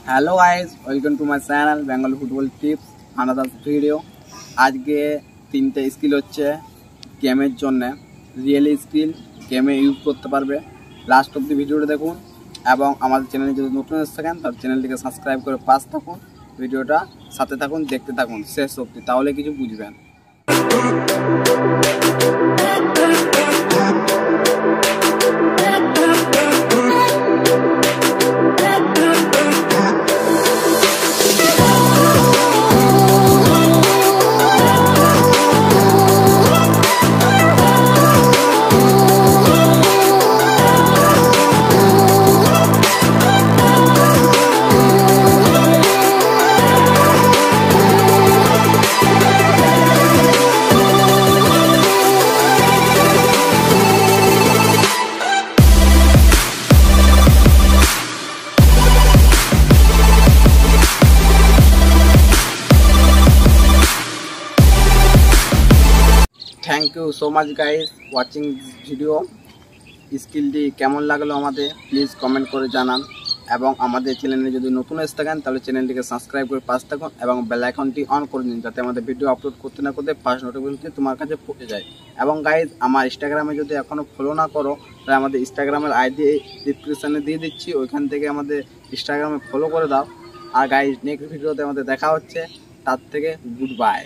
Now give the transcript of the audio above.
Hello guys, welcome to my channel Bengal football tips another video. আজকে তিনটে skill হচ্ছে গেমের জন্য, রিয়েল স্কিল গেমে ইউজ করতে পারবে। লাস্ট অবধি ভিডিওটা দেখুন এবং আমাদের চ্যানেলে যদি নতুন এসে থাকেন তাহলে চ্যানেলটিকে সাবস্ক্রাইব করে পাশ থাকুন, ভিডিওটা সাথে থাকুন, দেখতে থাকুন শেষ অবধি, তাহলে কিছু বুঝবেন। Thank you so much guys watching this video. স্কিলটি কেমন লাগলো আমাদের প্লিজ কমেন্ট করে জানান এবং আমাদের চ্যানেলে যদি নতুন এসে থাকেন তাহলে চ্যানেলটিকে সাবস্ক্রাইব করে পাশে থাকুন এবং বেল আইকনটি অন করে দিন যাতে আমাদের ভিডিও আপলোড করতে না করতে ফার্স্ট নোটিফিকেশন তোমার কাছে পৌঁছে যায়। এবং গাইজ আমার ইনস্টাগ্রামে যদি এখনও ফলো না করো তাহলে আমাদের ইনস্টাগ্রামের আইডি ডিসক্রিপশানে দিয়ে দিচ্ছি, ওইখান থেকে আমাদের ইনস্টাগ্রামে ফলো করে দাও। আর গাইজ নেক্সট ভিডিওতে আমাদের দেখা হচ্ছে, তার থেকে গুড বাই।